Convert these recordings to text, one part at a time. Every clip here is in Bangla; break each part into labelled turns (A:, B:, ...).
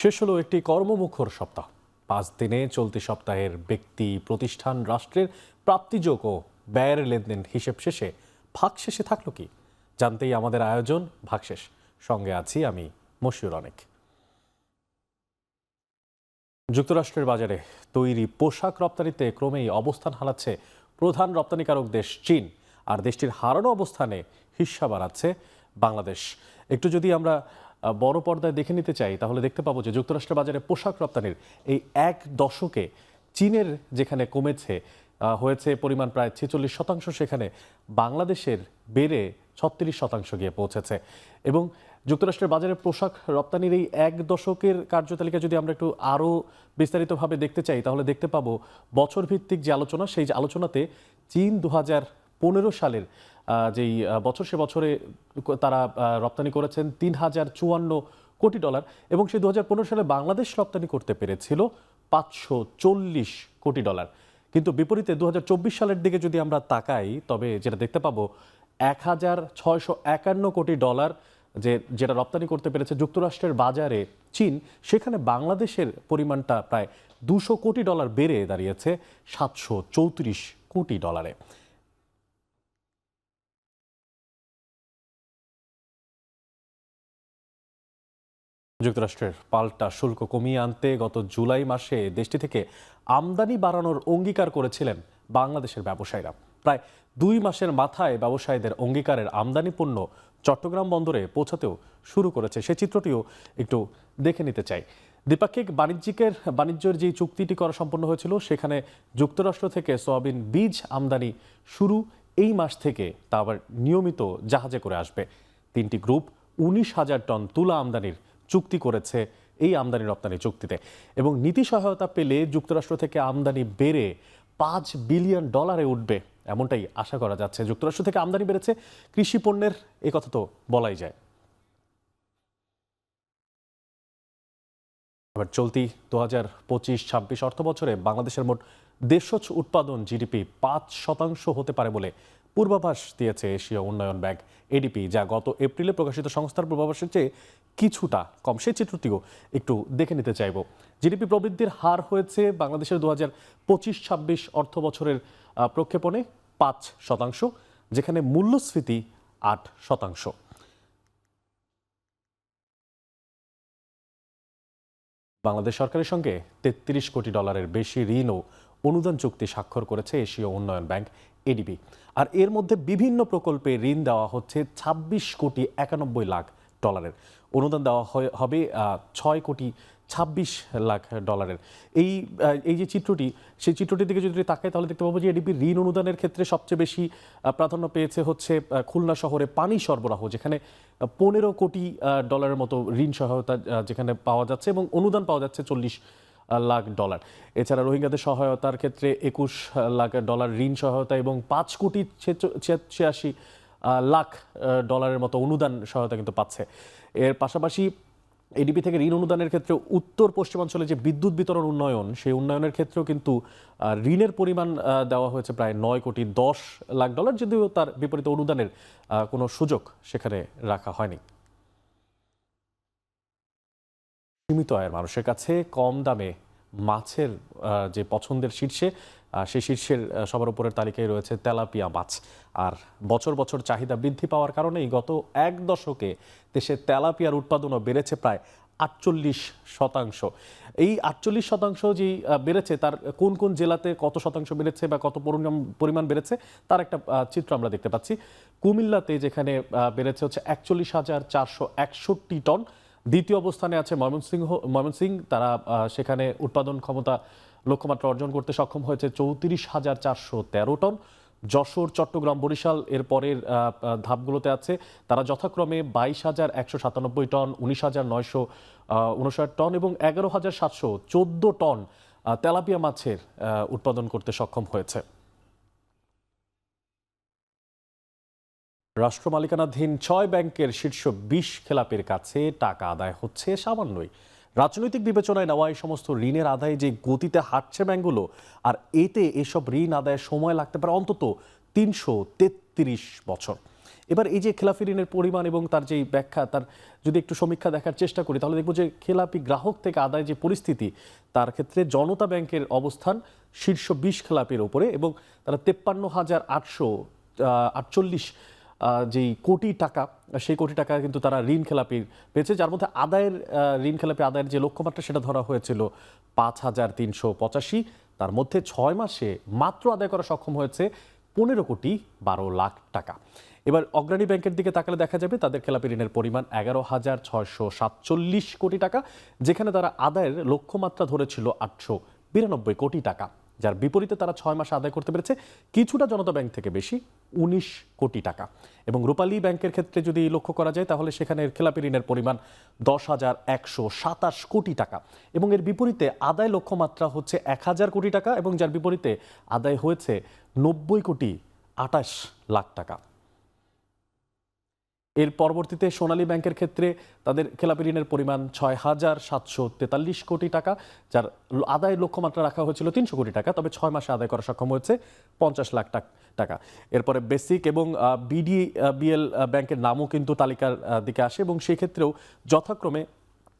A: শেষ হলো একটি কর্মমুখর সপ্তাহ। 5 দিনে চলতি সপ্তাহের ব্যক্তি, প্রতিষ্ঠান, রাষ্ট্রের প্রাপ্তিযোগ ও ব্যয়ের লেনদেন হিসেব শেষে ভাগশেষে থাকলো কি জানতেই আমাদের আয়োজন ভাগশেষ। সঙ্গে আছি আমি মশিউর অনেক। যুক্তরাষ্ট্রের বাজারে তৈরি পোশাক রপ্তানিতে ক্রমেই অবস্থান হারাচ্ছে প্রধান রপ্তানিকারক দেশ চীন, আর দেশটির হারানো অবস্থানে হিস্সা বাড়াচ্ছে বাংলাদেশ। একটু যদি আমরা বড় পর্দায় দেখে নিতে চাই তাহলে দেখতে পাবো যে যুক্তরাষ্ট্রের বাজারে পোশাক রপ্তানির এই এক দশকে চীনের যেখানে কমেছে হয়েছে পরিমাণ প্রায় 46%, সেখানে বাংলাদেশের বেড়ে 36% গিয়ে পৌঁছেছে। এবং যুক্তরাষ্ট্রের বাজারে পোশাক রপ্তানির এই এক দশকের কার্যতালিকা যদি আমরা একটু আরও বিস্তারিতভাবে দেখতে চাই তাহলে দেখতে পাবো বছর ভিত্তিক যে আলোচনা, সেই আলোচনাতে চীন 2015 সালের যেই বছর, সে বছরে তারা রপ্তানি করেছেন $3054 কোটি, এবং সেই 2015 সালে বাংলাদেশ রপ্তানি করতে পেরেছিল $540 কোটি। কিন্তু বিপরীতে 2024 সালের দিকে যদি আমরা তাকাই তবে যেটা দেখতে পাবো $1651 কোটি যেটা রপ্তানি করতে পেরেছে যুক্তরাষ্ট্রের বাজারে চীন, সেখানে বাংলাদেশের পরিমাণটা প্রায় $200 কোটি বেড়ে দাঁড়িয়েছে $734 কোটি। যুক্তরাষ্ট্রের পাল্টা শুল্ক কমিয়ে আনতে গত জুলাই মাসে দেশটি থেকে আমদানি বাড়ানোর অঙ্গীকার করেছিলেন বাংলাদেশের ব্যবসায়ীরা। প্রায় 2 মাসের মাথায় ব্যবসায়ীদের অঙ্গীকারের আমদানি পণ্য চট্টগ্রাম বন্দরে পৌঁছাতেও শুরু করেছে। সেই চিত্রটিও একটু দেখে নিতে চাই। দ্বিপাক্ষিক বাণিজ্যের যে চুক্তিটি করা সম্পন্ন হয়েছিল, সেখানে যুক্তরাষ্ট্র থেকে সয়াবিন বীজ আমদানি শুরু এই মাস থেকে, তা আবার নিয়মিত জাহাজে করে আসবে। 3টি গ্রুপ 19,000 টন তুলা আমদানির চুক্তি করেছে এই আমদানি রপ্তানি চুক্তিতে, এবং নীতি সহায়তা পেলে যুক্তরাষ্ট্র থেকে আমদানি বেড়ে $5 বিলিয়ন উঠবে, এমনটাই আশা করা যাচ্ছে। যুক্তরাষ্ট্র থেকে আমদানি বেড়েছে কৃষি পণ্যের, এ কথা তো বলাই যায়। এবার চলতি 2025-26 অর্থ বছরে বাংলাদেশের মোট দেশজ উৎপাদন জিডিপি 5% হতে পারে বলে পূর্বাভাস দিয়েছে এশীয় উন্নয়ন ব্যাংক এডিপি, যা গত এপ্রিলে প্রকাশিত সংস্থার পূর্বাভাসের চেয়ে কিছুটা কম। সেই চিত্রটিও একটু দেখে নিতে চাইব। জিডিপি প্রবৃদ্ধির হার হয়েছে বাংলাদেশের 2025-26 অর্থ বছরের প্রক্ষেপণে 5%, যেখানে মূল্যস্ফীতি 8%। বাংলাদেশ সরকারের সঙ্গে $33 কোটি বেশি ঋণ ও অনুদান চুক্তি স্বাক্ষর করেছে এশীয় উন্নয়ন ব্যাংক এডিবি, আর এর মধ্যে বিভিন্ন প্রকল্পে ঋণ দেওয়া হচ্ছে $26 কোটি 91 লাখ। অনুদান দেওয়া হবে $6 কোটি 26 লাখ। এই যে চিত্রটি, সেই চিত্রটির দিকে যদি তাকাই তাহলে দেখতে পাবো যে এডিবি ঋণ অনুদানের ক্ষেত্রে সবচেয়ে বেশি প্রাধান্য পেয়েছে হচ্ছে খুলনা শহরে পানি সরবরাহ, যেখানে $15 কোটি মতো ঋণ সহায়তা যেখানে পাওয়া যাচ্ছে, এবং অনুদান পাওয়া যাচ্ছে $40 লাখ। এছাড়া রোহিঙ্গাদের সহায়তার ক্ষেত্রে $21 লাখ ঋণ সহায়তা এবং $5 কোটি 86 লাখ মতো অনুদান সহায়তা কিন্তু পাচ্ছে। এর পাশাপাশি এডিবি থেকে ঋণ অনুদানের ক্ষেত্রে উত্তর পশ্চিমাঞ্চলে যে বিদ্যুৎ বিতরণ উন্নয়ন, সেই উন্নয়নের ক্ষেত্রেও কিন্তু ঋণের পরিমাণ দেওয়া হয়েছে প্রায় $9 কোটি 10 লাখ, যদিও তার বিপরীতে অনুদানের কোনো সুযোগ সেখানে রাখা হয়নি। সীমিত আয়ের মানুষের কাছে কম দামে মাছের যে পছন্দের শীর্ষে, সেই শীর্ষের সবার উপরের তালিকায় রয়েছে তেলাপিয়া মাছ। আর বছর বছর চাহিদা বৃদ্ধি পাওয়ার কারণেই গত এক দশকে দেশে তেলাপিয়ার উৎপাদনও বেড়েছে প্রায় 48%। এই 48% যে বেড়েছে, তার কোন কোন জেলাতে কত শতাংশ বেড়েছে বা কত পরিমাণ বেড়েছে তার একটা চিত্র আমরা দেখতে পাচ্ছি। কুমিল্লাতে যেখানে বেড়েছে হচ্ছে 41,461 টন। দ্বিতীয় অবস্থানে আছে ময়মনসিংহ, তারা সেখানে উৎপাদন ক্ষমতা লক্ষ্যমাত্রা অর্জন করতে সক্ষম হয়েছে 34,413 টন। যশোর, চট্টগ্রাম, বরিশাল এর পরের ধাপগুলোতে আছে, তারা যথাক্রমে 22,197 টন, 19,959 টন এবং 11,714 টন তেলাপিয়া মাছের উৎপাদন করতে সক্ষম হয়েছে। রাষ্ট্র মালিকানাধীন 6 ব্যাংকের শীর্ষ 20 খেলাপির কাছে টাকা আদায় হচ্ছে সামান্যই। রাজনৈতিক বিবেচনায় নেওয়া এই সমস্ত ঋণের আদায়ে যে গতিতে হাঁটছে ব্যাংকগুলো, আর এতে এসব ঋণ আদায়ের সময় লাগতে পারে অন্তত 333 বছর। এবার এই যে খেলাপি ঋণের পরিমাণ এবং তার যেই ব্যাখ্যা, তার যদি একটু সমীক্ষা দেখার চেষ্টা করি তাহলে দেখব যে খেলাপি গ্রাহক থেকে আদায় যে পরিস্থিতি, তার ক্ষেত্রে জনতা ব্যাংকের অবস্থান শীর্ষ 20 খেলাপির ওপরে এবং তারা 53,848 যেই কোটি টাকা, সেই কোটি টাকা কিন্তু তারা ঋণ খেলাপি পেয়েছে, যার মধ্যে আদায়ের ঋণ খেলাপি আদায়ের যে লক্ষ্যমাত্রা সেটা ধরা হয়েছিল 5,385। তার মধ্যে 6 মাসে মাত্র আদায় করা সক্ষম হয়েছে 15,12,00,000 টাকা। এবার অগ্রণী ব্যাংকের দিকে তাকালে দেখা যাবে তাদের খেলাপি ঋণের পরিমাণ 11,647 কোটি টাকা, যেখানে তারা আদায়ের লক্ষ্যমাত্রা ধরেছিল 892 কোটি টাকা, যার বিপরীতে তারা 6 মাসে আদায় করতে পেরেছে কিছুটা জনতা ব্যাংক থেকে বেশি 19 কোটি টাকা। এবং রূপালী ব্যাংকের ক্ষেত্রে যদি লক্ষ্য করা যায় তাহলে সেখানে খেলাপি ঋণের পরিমাণ 10,127 কোটি টাকা এবং এর বিপরীতে আদায় লক্ষ্যমাত্রা হচ্ছে 1,000 কোটি টাকা এবং যার বিপরীতে আদায় হয়েছে 90,28,00,000 টাকা। এর পরবর্তীতে সোনালী ব্যাংকের ক্ষেত্রে তাদের খেলাপি ঋণের পরিমাণ 6,743 কোটি টাকা, যার আদায়ের লক্ষ্যমাত্রা রাখা হয়েছিল 300 কোটি টাকা, তবে 6 মাসে আদায় করা সক্ষম হয়েছে 50 লাখ টাকা। এরপরে বেসিক এবং বিডিবিএল ব্যাংকের নামও কিন্তু তালিকার দিকে আসে এবং সেই ক্ষেত্রেও যথাক্রমে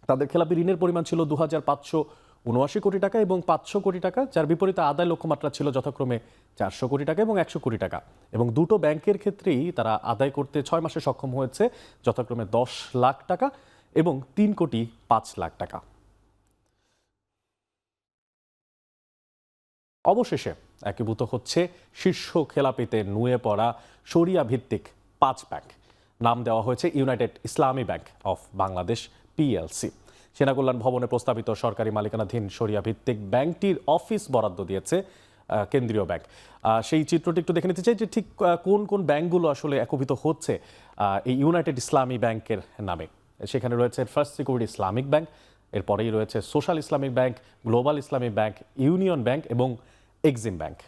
A: তাদের খেলাপি ঋণের পরিমাণ ছিল 2,579 কোটি টাকা এবং 500 কোটি টাকা, যার বিপরীতে আদায় লক্ষ্যমাত্রা ছিল যথাক্রমে 400 কোটি টাকা এবং 100 কোটি টাকা। এবং দুটো ব্যাংকের ক্ষেত্রেই তারা আদায় করতে 6 মাসে সক্ষম হয়েছে যথাক্রমে 10 লাখ টাকা এবং 3,05,00,000 টাকা। অবশেষে একীভূত হচ্ছে শীর্ষ খেলাপিতে নুয়ে পড়া শরিয়া ভিত্তিক 5 ব্যাংক। নাম দেওয়া হয়েছে United Islami bank of Bangladesh PLC. সেনাকল্যাণ ভবনে প্রস্তাবিত সরকারি মালিকানাধীন শরিয়া ভিত্তিক ব্যাংকটির অফিস বরাদ্দ দিয়েছে কেন্দ্রীয় ব্যাংক। সেই চিত্রটি একটু দেখে নিতে চাই যে ঠিক কোন কোন ব্যাংকগুলো আসলে একীভূত হচ্ছে এই ইউনাইটেড ইসলামী ব্যাংকের নামে। সেখানে রয়েছে ফার্স্ট সিকিউরিটি ইসলামিক ব্যাংক, এরপরেই রয়েছে social Islamic bank, global Islamic bank, union bank এবং এক্সিম ব্যাংক।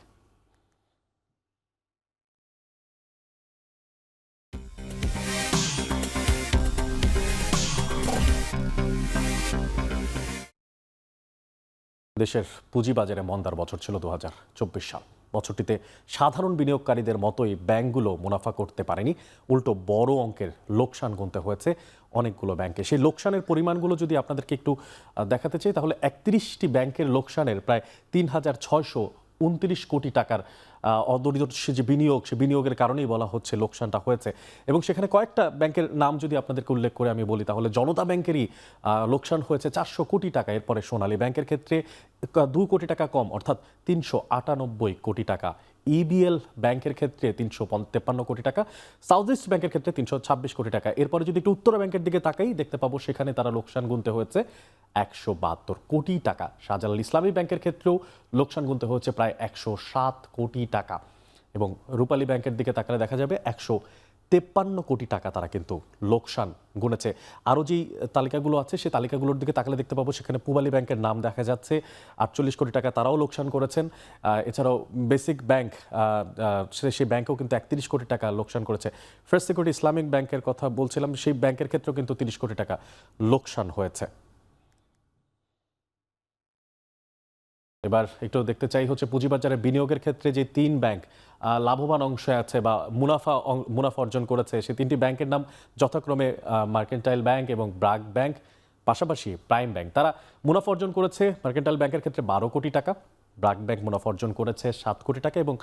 A: দেশের পুঁজিবাজারে মন্দার বছর ছিল 2024 সাল। বছরটিতে সাধারণ বিনিয়োগকারীদের মতোই ব্যাংকগুলো মুনাফা করতে পারেনি, উল্টো বড় অঙ্কের লোকসান গুনতে হয়েছে অনেকগুলো ব্যাংকে। সেই লোকসানের পরিমাণগুলো যদি আপনাদেরকে একটু দেখাতে চাই তাহলে 31টি ব্যাংকের লোকসানের প্রায় 3,629 কোটি টাকার অদূরদর্শী যে বিনিয়োগ, সে বিনিয়োগের কারণেই বলা হচ্ছে লোকসানটা হয়েছে। এবং সেখানে কয়েকটা ব্যাংকের নাম যদি আপনাদেরকে উল্লেখ করে আমি বলি তাহলে জনতা ব্যাংকেরই লোকসান হয়েছে 400 কোটি টাকা। এরপরে সোনালী ব্যাংকের ক্ষেত্রে 2 কোটি টাকা কম অর্থাৎ 398 কোটি টাকা। ইবিএল ব্যাংকের ক্ষেত্রে 353 কোটি টাকা, সাউথ ইস্ট ব্যাংকের ক্ষেত্রে 326 কোটি টাকা। এরপরে যদি একটু উত্তরা ব্যাংকের দিকে তাকাই দেখতে পাবো সেখানে তারা লোকসান গুনতে হয়েছে 172 কোটি টাকা। শাহজালাল ইসলামী ব্যাংকের ক্ষেত্রেও লোকসান গুনতে হয়েছে প্রায় 107 কোটি টাকা এবং রূপালী ব্যাংকের দিকে তাকালে দেখা যাবে 153 কোটি টাকা তারা কিন্তু লোকসান গুনেছে। আরও যেই তালিকাগুলো আছে সেই তালিকাগুলোর দিকে তাকালে দেখতে পাবো সেখানে পূবালী ব্যাংকের নাম দেখা যাচ্ছে 48 কোটি টাকা তারাও লোকসান করেছেন। এছাড়াও বেসিক ব্যাংক, সেই ব্যাংকেও কিন্তু 31 কোটি টাকা লোকসান করেছে। ফার্স্ট সিকিউরিটি ইসলামিক ব্যাংকের কথা বলছিলাম, সেই ব্যাংকের ক্ষেত্রেও কিন্তু 30 কোটি টাকা লোকসান হয়েছে। এবার একটু দেখতে চাই হচ্ছে পুঁজিবাজারে বিনিয়োগের ক্ষেত্রে যে 3 ব্যাংক লাভবান অংশে আছে বা মুনাফা অর্জন করেছে, সেই 3টি ব্যাংকের নাম যথাক্রমে মার্কেন্টাইল ব্যাংক এবং ব্র্যাক ব্যাংক, পাশাপাশি প্রাইম ব্যাংক। তারা মুনাফা অর্জন করেছে মার্কেন্টাইল ব্যাংকের ক্ষেত্রে 12 কোটি টাকা, ব্র্যাক ব্যাংক মুনাফা অর্জন করেছে 7 কোটি টাকা এবং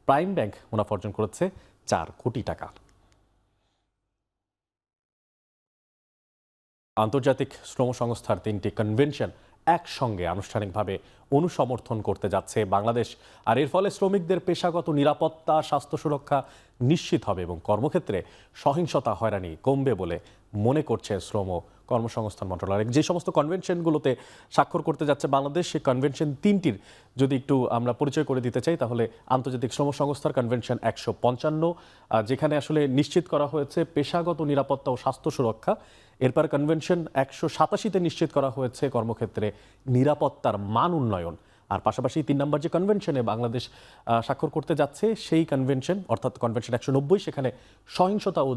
A: প্রাইম ব্যাংক মুনাফা অর্জন করেছে 4 কোটি টাকা। আন্তর্জাতিক শ্রম সংস্থার 3টি কনভেনশন একসঙ্গে আনুষ্ঠানিকভাবে অনুসমর্থন করতে যাচ্ছে বাংলাদেশ। আর এর ফলে শ্রমিকদের পেশাগত নিরাপত্তা, স্বাস্থ্য সুরক্ষা নিশ্চিত হবে এবং কর্মক্ষেত্রে সহিংসতা, হয়রানি কমবে বলে মনে করছে শ্রম কর্মসংস্থান মন্ত্রণালয়। যে সমস্ত কনভেনশনগুলোতে স্বাক্ষর করতে যাচ্ছে বাংলাদেশ, সেই কনভেনশন 3টির যদি একটু আমরা পরিচয় করে দিতে চাই তাহলে আন্তর্জাতিক শ্রম সংস্থার কনভেনশন 155, যেখানে আসলে নিশ্চিত করা হয়েছে পেশাগত নিরাপত্তা ও স্বাস্থ্য সুরক্ষা। এরপর কনভেনশন 187-তে নিশ্চিত করা হয়েছে কর্মক্ষেত্রে নিরাপত্তার মান উন্নয়ন। আর পাশাপাশি 3 নম্বর যে কনভেনশনে বাংলাদেশ স্বাক্ষর করতে যাচ্ছে সেই কনভেনশন অর্থাৎ কনভেনশন 190, সেখানে সহিংসতা ও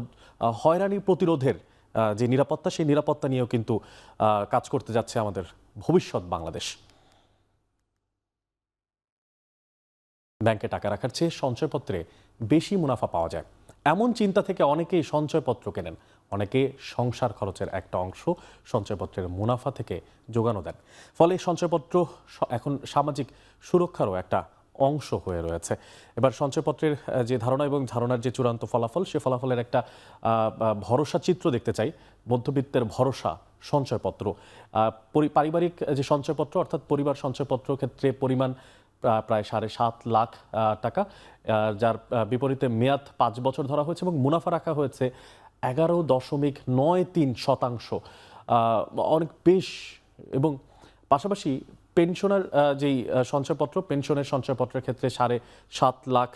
A: হয়রানি প্রতিরোধের যে নিরাপত্তা, সেই নিরাপত্তা নিয়েও কিন্তু কাজ করতে যাচ্ছে আমাদের ভবিষ্যৎ বাংলাদেশ। ব্যাংকে টাকা রাখার চেয়ে সঞ্চয়পত্রে বেশি মুনাফা পাওয়া যায়, এমন চিন্তা থেকে অনেকেই সঞ্চয়পত্র কেনেন, অনেকে সংসার খরচের একটা অংশ সঞ্চয়পত্রের মুনাফা থেকে যোগানো দেন। ফলে সঞ্চয়পত্র এখন সামাজিক সুরক্ষারও একটা অংশ হয়ে রয়েছে। এবার সঞ্চয়পত্রের যে ধারণা এবং ধারণার যে চূড়ান্ত ফলাফল, সে ফলাফলের একটা ভরসা চিত্র দেখতে চাই। মধ্যবিত্তের ভরসা সঞ্চয়পত্র, পারিবারিক যে সঞ্চয়পত্র অর্থাৎ পরিবার সঞ্চয়পত্র ক্ষেত্রে পরিমাণ প্রায় ৭.৫ লাখ টাকা, যার বিপরীতে মেয়াদ ৫ বছর ধরা হয়েছে এবং মুনাফা রাখা হয়েছে 11.93%। অনেক বেশ। এবং পাশাপাশি পেনশনের যেই সঞ্চয়পত্র, পেনশনের সঞ্চয়পত্রের ক্ষেত্রে ৭.৫ লাখ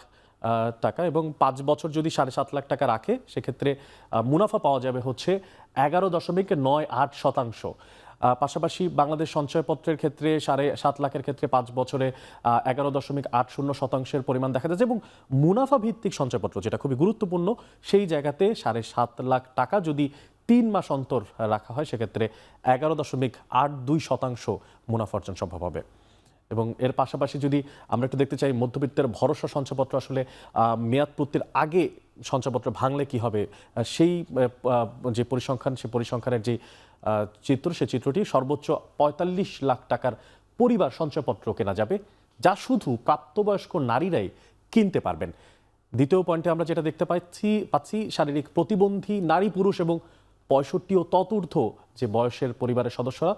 A: টাকা এবং 5 বছর যদি 7.5 লাখ টাকা রাখে সেক্ষেত্রে মুনাফা পাওয়া যাবে হচ্ছে 11.98%। পাশাপাশি বাংলাদেশ সঞ্চয়পত্রের ক্ষেত্রে 7.5 লাখের ক্ষেত্রে 5 বছরে 11.80% পরিমাণ দেখা যাচ্ছে এবং মুনাফা ভিত্তিক সঞ্চয়পত্র, যেটা খুবই গুরুত্বপূর্ণ, সেই জায়গাতে 7.5 লাখ টাকা যদি 3 মাস অন্তর রাখা হয় সেক্ষেত্রে 11.82% মুনাফা অর্জন সম্ভব হবে। এবং এর পাশাপাশি যদি আমরা একটু দেখতে চাই মধ্যবিত্তের ভরসা সঞ্চয়পত্র আসলে মেয়াদ পূর্তির আগে সঞ্চয়পত্র ভাঙলে কি হবে, সেই যে পরিসংখ্যান, সেই পরিসংখ্যানের যে চিত্র, সেই চিত্রটি সর্বোচ্চ 45 লাখ টাকার পরিবার সঞ্চয়পত্র কেনা যাবে, যা শুধু প্রাপ্তবয়স্ক নারীরাই কিনতে পারবেন। দ্বিতীয় পয়েন্টে আমরা যেটা দেখতে পাচ্ছি শারীরিক প্রতিবন্ধী নারী পুরুষ এবং 65 ও ততূর্ধ্ব যে বয়সের পরিবারের সদস্যরা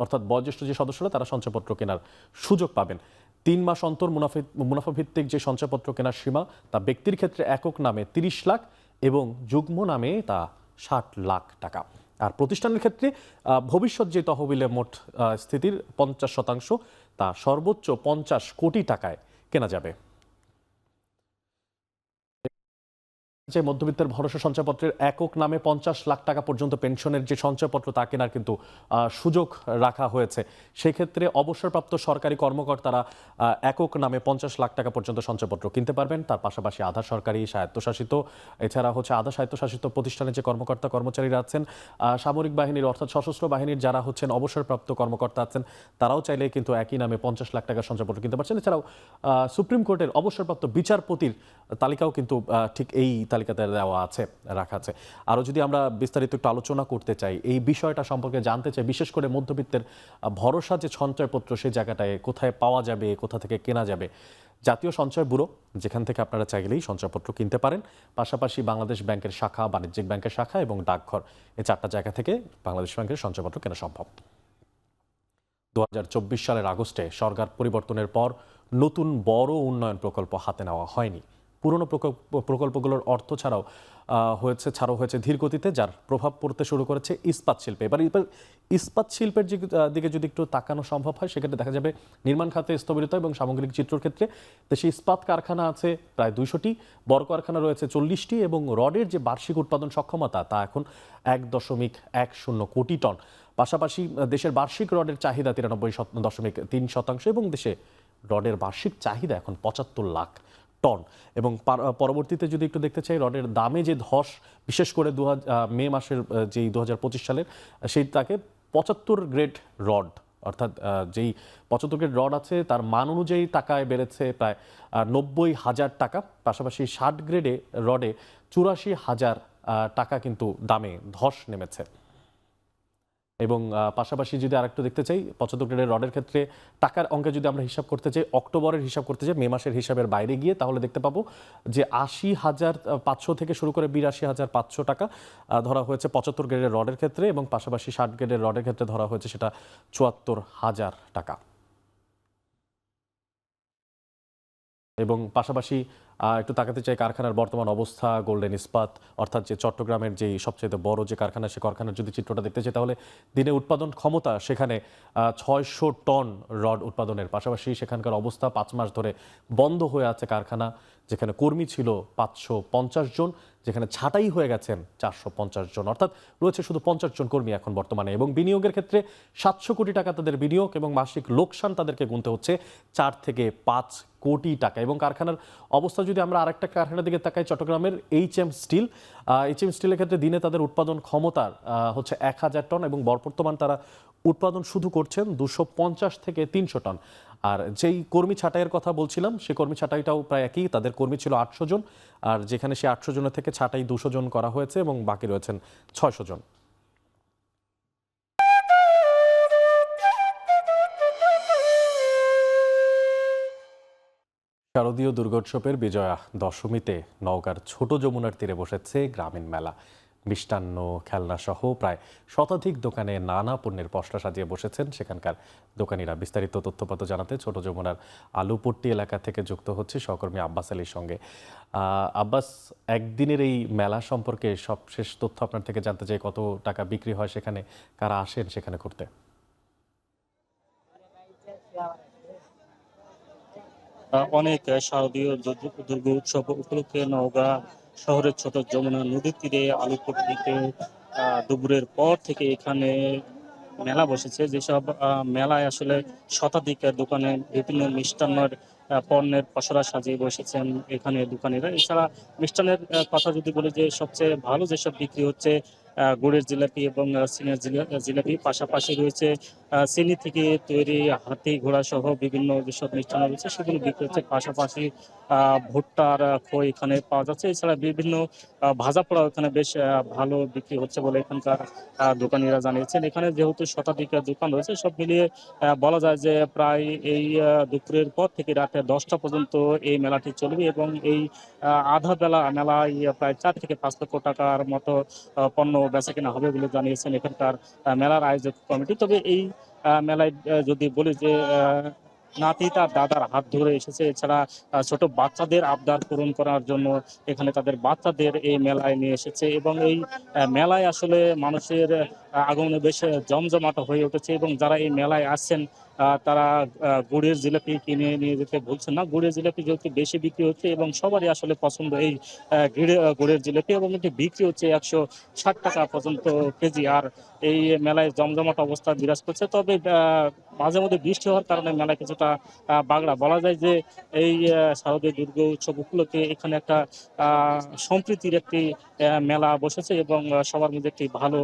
A: অর্থাৎ বয়োজ্যেষ্ঠ যে সদস্যরা তারা সঞ্চয়পত্র কেনার সুযোগ পাবেন। 3 মাস অন্তর মুনাফা ভিত্তিক যে সঞ্চয়পত্র কেনার সীমা তা ব্যক্তির ক্ষেত্রে একক নামে 30 লাখ এবং যুগ্ম নামে তা 60 লাখ টাকা। আর প্রতিষ্ঠানের ক্ষেত্রে ভবিষ্যৎ যে তহবিলে মোট স্থিতির 50% তা সর্বোচ্চ 50 কোটি টাকায় কেনা যাবে। যে মধ্যবিত্তের ভরসা সঞ্চয়পত্রের একক নামে 50 লাখ টাকা পর্যন্ত পেনশনের যে সঞ্চয়পত্র তা কেনার কিন্তু সুযোগ রাখা হয়েছে। সেক্ষেত্রে অবসরপ্রাপ্ত সরকারি কর্মকর্তারা একক নামে 50 লাখ টাকা পর্যন্ত সঞ্চয়পত্র কিনতে পারবেন। তার পাশাপাশি আধা সরকারি, স্বায়ত্তশাসিত, এছাড়া হচ্ছে আধা স্বায়ত্তশাসিত প্রতিষ্ঠানের যে কর্মকর্তা কর্মচারীরা আছেন, সামরিক বাহিনীর অর্থাৎ সশস্ত্র বাহিনীর যারা হচ্ছেন অবসরপ্রাপ্ত কর্মকর্তা আছেন, তারাও চাইলে কিন্তু একই নামে 50 লাখ টাকার সঞ্চয়পত্র কিনতে পারছেন। এছাড়াও সুপ্রিম কোর্টের অবসরপ্রাপ্ত বিচারপতির তালিকাও কিন্তু ঠিক এই তালিকাতে দেওয়া আছে, রাখা আছে। আরও যদি আমরা বিস্তারিত একটু আলোচনা করতে চাই, এই বিষয়টা সম্পর্কে জানতে চাই, বিশেষ করে মধ্যবিত্তের ভরসা যে সঞ্চয়পত্র সেই জায়গাটায় কোথায় পাওয়া যাবে, কোথা থেকে কেনা যাবে। জাতীয় সঞ্চয় ব্যুরো, যেখান থেকে আপনারা চাইলেই সঞ্চয়পত্র কিনতে পারেন। পাশাপাশি বাংলাদেশ ব্যাংকের শাখা, বাণিজ্যিক ব্যাংকের শাখা এবং ডাকঘর, এই 4টা জায়গা থেকে বাংলাদেশ ব্যাংকের সঞ্চয়পত্র কেনা সম্ভব। 2024 সালের আগস্টে সরকার পরিবর্তনের পর নতুন বড় উন্নয়ন প্রকল্প হাতে নেওয়া হয়নি। পুরনো প্রকল্পগুলোর অর্থ ছাড়াও হয়েছে ধীর গতিতে, যার প্রভাব পড়তে শুরু করেছে ইস্পাত শিল্পে। এবার ইস্পাত শিল্পের দিকে যদি একটু তাকানো সম্ভব হয় সেক্ষেত্রে দেখা যাবে নির্মাণ খাতে স্থবিরতা এবং সামগ্রিক চিত্রের ক্ষেত্রে দেশে ইস্পাত কারখানা আছে প্রায় 200টি, বড় কারখানা রয়েছে 40টি এবং রডের যে বার্ষিক উৎপাদন সক্ষমতা তা এখন 1.10 কোটি টন। পাশাপাশি দেশের বার্ষিক রডের চাহিদা 93.3% এবং দেশে রডের বার্ষিক চাহিদা এখন 75 লাখ টন। এবং পরবর্তীতে যদি একটু দেখতে চাই রডের দামে যে ধস, বিশেষ করে মে মাসের যেই 2025 সালের সেই তাকে 75 গ্রেড রড, অর্থাৎ যেই 75 গ্রেড রড আছে তার মান অনুযায়ী টাকায় বেড়েছে প্রায় 90,000 টাকা। পাশাপাশি 60 গ্রেডে রডে 84,000 টাকা কিন্তু দামে ধস নেমেছে। এবং পাশাপাশি যদি আরেকটু দেখতে চাই 75 গ্রেডের রডের ক্ষেত্রে টাকার অঙ্কে যদি আমরা হিসাব করতে চাই, অক্টোবরের হিসাব করতে চাই মে মাসের হিসাবের বাইরে গিয়ে, তাহলে দেখতে পাবো যে 80,500 থেকে শুরু করে 82,500 টাকা ধরা হয়েছে 75 গ্রেডের রডের ক্ষেত্রে এবং পাশাপাশি 60 গ্রেডের রডের ক্ষেত্রে ধরা হয়েছে সেটা 74,000 টাকা। এবং পাশাপাশি একটু তাকাতে চাই কারখানার বর্তমান অবস্থা। গোল্ডেন ইস্পাত অর্থাৎ যে চট্টগ্রামের যেই সবচেয়ে বড় যে কারখানা, সে কারখানার যদি চিত্রটা দেখতে চাই তাহলে দিনে উৎপাদন ক্ষমতা সেখানে 600 টন রড উৎপাদনের। পাশাপাশি সেখানকার অবস্থা 5 মাস ধরে বন্ধ হয়ে আছে কারখানা, যেখানে কর্মী ছিল 550 জন, যেখানে ছাঁটাই হয়ে গেছেন 450 জন, অর্থাৎ রয়েছে শুধু 50 জন কর্মী এখন বর্তমানে। এবং বিনিয়োগের ক্ষেত্রে 700 কোটি টাকা তাদের বিনিয়োগ এবং মাসিক লোকসান তাদেরকে গুনতে হচ্ছে 4 থেকে 5 কোটি টাকা। এবং কারখানার অবস্থা যদি আমরা আরেকটা কারখানার দিকে তাকাই, চট্টগ্রামের এইচএম স্টিলের ক্ষেত্রে দিনে তাদের উৎপাদন ক্ষমতার হচ্ছে 1000 টন এবং বর্তমান তারা উৎপাদন শুধু করছেন 250 থেকে 300 টন। আর যেই কর্মী ছাঁটাইয়ের কথা বলছিলাম, সে কর্মী ছাঁটাইটাও প্রায় একই। তাদের কর্মী ছিল 800 জন, আর যেখানে সে 800 জনের থেকে ছাঁটাই 200 জন করা হয়েছে এবং বাকি রয়েছেন 600 জন। শারদীয় দুর্গোৎসবের বিজয়া দশমীতে নওগাঁর ছোট যমুনার তীরে বসেছে গ্রামীণ মেলা। মিষ্টান্ন, খেলনা সহ প্রায় শতাধিক দোকানে নানা পণ্যের পসরা সাজিয়ে বসেছেন সেখানকার দোকানিরা। বিস্তারিত তথ্যপত্র জানাতে ছোট যমুনার আলুপট্টি এলাকা থেকে যুক্ত হচ্ছে সহকর্মী আব্বাস আলীর সঙ্গে। আব্বাস, একদিনের এই মেলা সম্পর্কে সবশেষ তথ্য আপনার থেকে জানতে চাই। কত টাকা বিক্রি হয় সেখানে, কারা আসেন সেখানে ঘুরতে?
B: অনেক শারদীয় দুর্গা উৎসব উপলক্ষে নওগাঁ শহরের ছোট যমুনা নদীর তীরে আলুপট্টিতে দুপুরের পর থেকে এখানে মেলা বসেছে। যেসব মেলায় আসলে শতাধিক দোকানে বিভিন্ন মিষ্টান্নের পণ্যের পসরা সাজিয়ে বসেছেন এখানে দোকানিরা। এছাড়া মিষ্টান্নের কথা যদি বলি, যে সবচেয়ে ভালো যেসব বিক্রি হচ্ছে গুড়ের জিলাপি এবং চিনের জিলাপি, পাশাপাশি রয়েছে চিনি থেকে তৈরি হাতি ঘোড়া সহ বিভিন্ন যেসব মিষ্টান্ন রয়েছে সেগুলো বিক্রি হচ্ছে। পাশাপাশি ভুট্টার খই এখানে পাওয়া যাচ্ছে। এছাড়া বিভিন্ন ভাজা পোড়া এখানে বেশ ভালো বিক্রি হচ্ছে বলে এখানকার দোকানিরা জানিয়েছেন। এখানে যেহেতু শতাধিক দোকান রয়েছে, সব মিলিয়ে বলা যায় যে প্রায় এই দুপুরের পর থেকে রাতে 10টা পর্যন্ত এই মেলাটি চলবে এবং এই আধা বেলা মেলায় প্রায় 4 থেকে 5 লক্ষ টাকার মতো পণ্য বেচা কেনা হবে বলে জানিয়েছেন এখানকার মেলার আয়োজক কমিটি। তবে এই মেলায় যদি বলি যে নাতি তার দাদার হাত ধরে এসেছে। এছাড়া ছোট বাচ্চাদের আবদার পূরণ করার জন্য এখানে তাদের বাচ্চাদের এই মেলায় নিয়ে এসেছে এবং এই মেলায় আসলে মানুষের আগমনে বেশ জমজমাট হয়ে উঠেছে এবং যারা এই মেলায় আসছেন তারা গুড়ের জিলাপি কিনে নিয়ে যেতে ভুলছেন না। গুড়ের জিলাপি যেহেতু বেশি বিক্রি হচ্ছে এবং সবারই আসলে পছন্দ এই গুড়ের জিলাপি, এবং এটি বিক্রি হচ্ছে 160 টাকা পর্যন্ত কেজি। আর এই মেলায় জমজমাট অবস্থা বিরাজ করছে। তবে মাঝে মধ্যে বৃষ্টি হওয়ার কারণে মেলায় কিছুটা বাগড়া। বলা যায় যে এই শারদীয় দুর্গা উৎসব উপলক্ষে এখানে একটা সম্প্রীতির একটি মেলা বসেছে এবং সবার মধ্যে একটি ভালো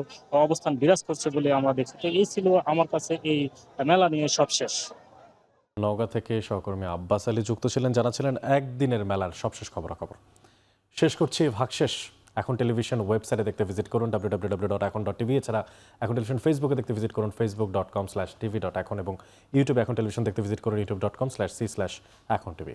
B: অবস্থান বিরাজ করছে বলে আমরা দেখছি। তো এই ছিল আমার কাছে এই মেলা নিয়ে সবশেষ।
A: নওগাঁ থেকে সহকর্মী আব্বাস আলী যুক্ত ছিলেন, জানাচ্ছিলেন একদিনের মেলার সবশেষ খবরাখবর। শেষ করছি ভাগশেষ। এখন টেলিভিশন ওয়েবসাইটে দেখতে ভিজিট করুন www.এখন.tv। এছাড়া এখন টেলিভিশন ফেসবুকে দেখতে ভিজিট করুন facebook.com/tv.এখন, এবং ইউটিউবে এখন টেলিভিশন দেখতে ভিজিট করুন youtube.com/c/এখন tv।